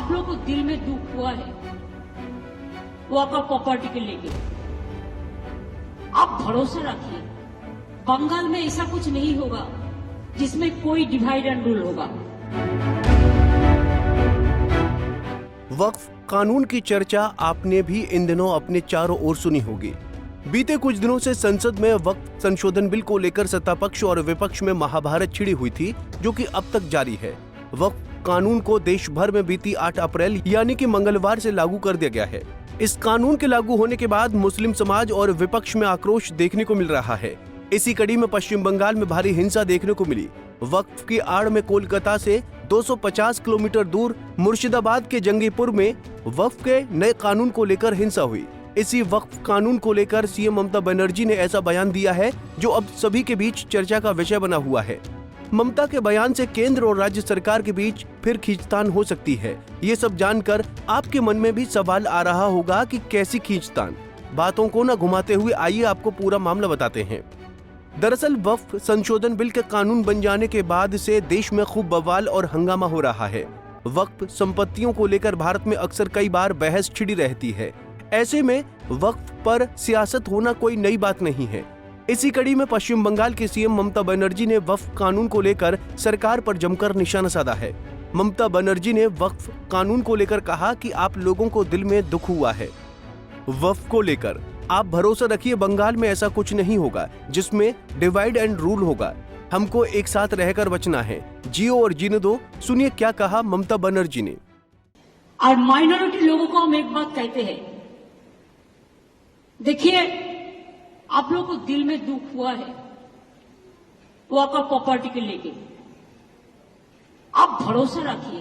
आप लोग को दिल में दुख हुआ है वॉकर प्रॉपर्टी के लेके, आप भरोसा रखिए बंगाल में ऐसा कुछ नहीं होगा जिसमें कोई डिवाइड एंड रूल होगा। वक्फ कानून की चर्चा आपने भी इन दिनों अपने चारों ओर सुनी होगी। बीते कुछ दिनों से संसद में वक्फ संशोधन बिल को लेकर सत्तापक्ष और विपक्ष में महाभारत छिड़ी हुई थी, जो कि अब तक जारी है। वक्फ कानून को देश भर में बीती 8 अप्रैल यानी कि मंगलवार से लागू कर दिया गया है। इस कानून के लागू होने के बाद मुस्लिम समाज और विपक्ष में आक्रोश देखने को मिल रहा है। इसी कड़ी में पश्चिम बंगाल में भारी हिंसा देखने को मिली। वक्फ की आड़ में कोलकाता से 250 किलोमीटर दूर मुर्शिदाबाद के जंगीपुर में वक्फ के नए कानून को लेकर हिंसा हुई। इसी वक्फ कानून को लेकर सीएम ममता बनर्जी ने ऐसा बयान दिया है जो अब सभी के बीच चर्चा का विषय बना हुआ है। ममता के बयान से केंद्र और राज्य सरकार के बीच फिर खींचतान हो सकती है। ये सब जानकर आपके मन में भी सवाल आ रहा होगा कि कैसी खींचतान। बातों को न घुमाते हुए आइए आपको पूरा मामला बताते हैं। दरअसल वक्फ संशोधन बिल के कानून बन जाने के बाद से देश में खूब बवाल और हंगामा हो रहा है। वक्फ संपत्तियों को लेकर भारत में अक्सर कई बार बहस छिड़ी रहती है। ऐसे में वक्फ पर सियासत होना कोई नई बात नहीं है। इसी कड़ी में पश्चिम बंगाल के सीएम ममता बनर्जी ने वक्फ कानून को लेकर सरकार पर जमकर निशाना साधा है। ममता बनर्जी ने वक्फ कानून को लेकर कहा कि आप लोगों को दिल में दुख हुआ है। वक्फ को लेकर आप भरोसा रखिए बंगाल में ऐसा कुछ नहीं होगा जिसमें डिवाइड एंड रूल होगा। हमको एक साथ रहकर बचना है। जियो और जीने दो। सुनिए क्या कहा ममता बनर्जी ने। और माइनॉरिटी लोगों को हम एक बात कहते हैं, देखिए आप लोग को दिल में दुख हुआ है वॉकर प्रॉपर्टी के लेके, आप भरोसा रखिए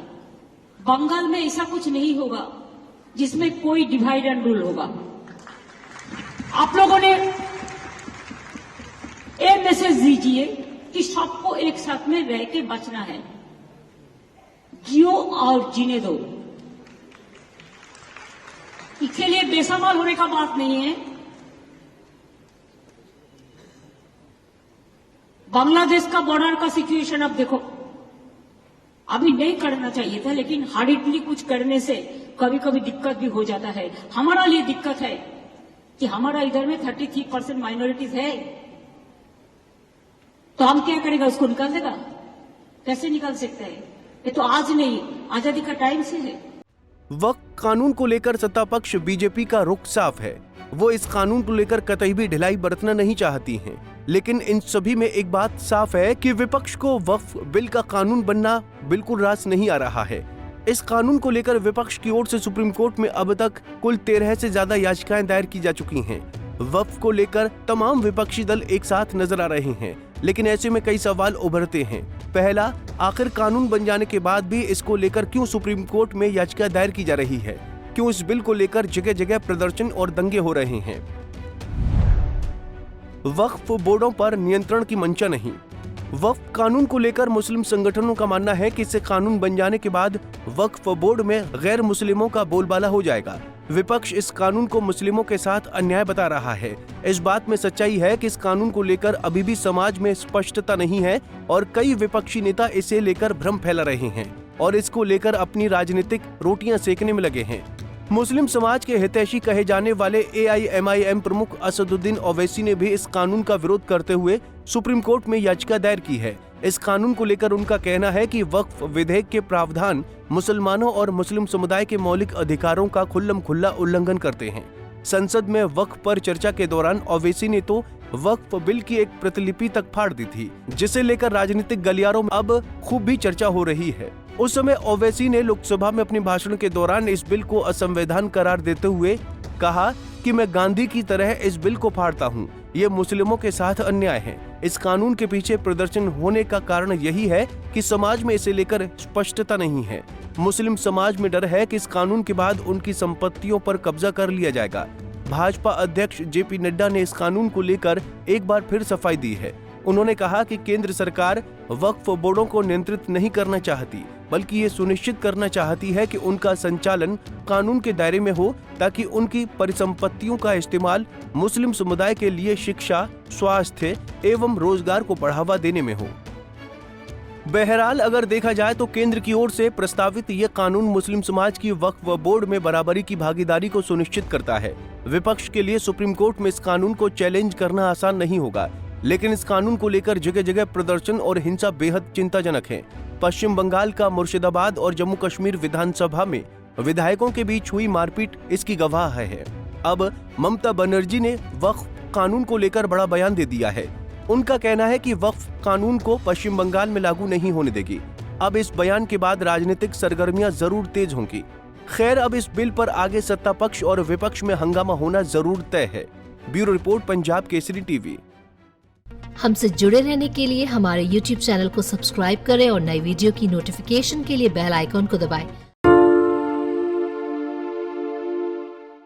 बंगाल में ऐसा कुछ नहीं होगा जिसमें कोई डिवाइड एंड रूल होगा। आप लोगों ने ये मैसेज दीजिए कि सबको एक साथ में रह के बचना है। जियो और जीने दो। इसके लिए बेसवाल होने का बात नहीं है। बांग्लादेश का बॉर्डर का सिचुएशन अब देखो, अभी नहीं करना चाहिए था, लेकिन हार्डली कुछ करने से कभी कभी दिक्कत भी हो जाता है। हमारा लिए दिक्कत है कि हमारा इधर में 33% माइनॉरिटीज है, तो हम क्या करेगा, उसको निकाल देगा? कैसे निकाल सकते हैं? ये तो आज नहीं, आजादी का टाइम से है। वक्फ कानून को लेकर सत्ता पक्ष बीजेपी का रुख साफ है। वो इस कानून को लेकर कतई भी ढिलाई बरतना नहीं चाहती हैं। लेकिन इन सभी में एक बात साफ है कि विपक्ष को वक्फ बिल का कानून बनना बिल्कुल रास नहीं आ रहा है। इस कानून को लेकर विपक्ष की ओर से सुप्रीम कोर्ट में अब तक कुल 13 से ज्यादा याचिकाएं दायर की जा चुकी हैं। वक्फ को लेकर तमाम विपक्षी दल एक साथ नजर आ रहे हैं, लेकिन ऐसे में कई सवाल उभरते हैं। पहला, आखिर कानून बन जाने के बाद भी इसको लेकर क्यों सुप्रीम कोर्ट में याचिका दायर की जा रही है? क्यों इस बिल को लेकर जगह जगह प्रदर्शन और दंगे हो रहे हैं? वक्फ बोर्डों पर नियंत्रण की मंशा नहीं। वक्फ कानून को लेकर मुस्लिम संगठनों का मानना है कि इससे कानून बन जाने के बाद वक्फ बोर्ड में गैर मुस्लिमों का बोलबाला हो जाएगा। विपक्ष इस कानून को मुस्लिमों के साथ अन्याय बता रहा है। इस बात में सच्चाई है कि इस कानून को लेकर अभी भी समाज में स्पष्टता नहीं है और कई विपक्षी नेता इसे लेकर भ्रम फैला रहे हैं और इसको लेकर अपनी राजनीतिक रोटियां सेकने में लगे हैं। मुस्लिम समाज के हितैषी कहे जाने वाले AIMIM प्रमुख असदुद्दीन ओवैसी ने भी इस कानून का विरोध करते हुए सुप्रीम कोर्ट में याचिका दायर की है। इस कानून को लेकर उनका कहना है कि वक्फ विधेयक के प्रावधान मुसलमानों और मुस्लिम समुदाय के मौलिक अधिकारों का खुल्लम खुल्ला उल्लंघन करते हैं। संसद में वक्फ पर चर्चा के दौरान ओवैसी ने तो वक्फ बिल की एक प्रतिलिपि तक फाड़ दी थी, जिसे लेकर राजनीतिक गलियारों में अब खूब भी चर्चा हो रही है। उस समय ओवैसी ने लोकसभा में अपने भाषण के दौरान इस बिल को असंवैधानिक करार देते हुए कहा कि मैं गांधी की तरह इस बिल को फाड़ता हूँ। ये मुस्लिमों के साथ अन्याय है। इस कानून के पीछे प्रदर्शन होने का कारण यही है कि समाज में इसे लेकर स्पष्टता नहीं है। मुस्लिम समाज में डर है कि इस कानून के बाद उनकी संपत्तियों पर कब्जा कर लिया जाएगा। भाजपा अध्यक्ष JP नड्डा ने इस कानून को लेकर एक बार फिर सफाई दी है। उन्होंने कहा कि केंद्र सरकार वक्फ बोर्डों को नियंत्रित नहीं करना चाहती, बल्कि ये सुनिश्चित करना चाहती है कि उनका संचालन कानून के दायरे में हो, ताकि उनकी परिसंपत्तियों का इस्तेमाल मुस्लिम समुदाय के लिए शिक्षा, स्वास्थ्य एवं रोजगार को बढ़ावा देने में हो। बहरहाल अगर देखा जाए तो केंद्र की ओर से प्रस्तावित ये कानून मुस्लिम समाज की वक्फ बोर्ड में बराबरी की भागीदारी को सुनिश्चित करता है। विपक्ष के लिए सुप्रीम कोर्ट में इस कानून को चैलेंज करना आसान नहीं होगा, लेकिन इस कानून को लेकर जगह जगह प्रदर्शन और हिंसा बेहद चिंताजनक है। पश्चिम बंगाल का मुर्शिदाबाद और जम्मू कश्मीर विधानसभा में विधायकों के बीच हुई मारपीट इसकी गवाह है। अब ममता बनर्जी ने वक्फ कानून को लेकर बड़ा बयान दे दिया है। उनका कहना है कि वक्फ कानून को पश्चिम बंगाल में लागू नहीं होने देगी। अब इस बयान के बाद राजनीतिक सरगर्मियां जरूर तेज होंगी। खैर, अब इस बिल पर आगे सत्ता पक्ष और विपक्ष में हंगामा होना जरूर तय है। Bureau report, Punjab Kesari TV. हमसे जुड़े रहने के लिए हमारे YouTube चैनल को सब्सक्राइब करें और नई वीडियो की नोटिफिकेशन के लिए बेल आइकॉन को दबाएं।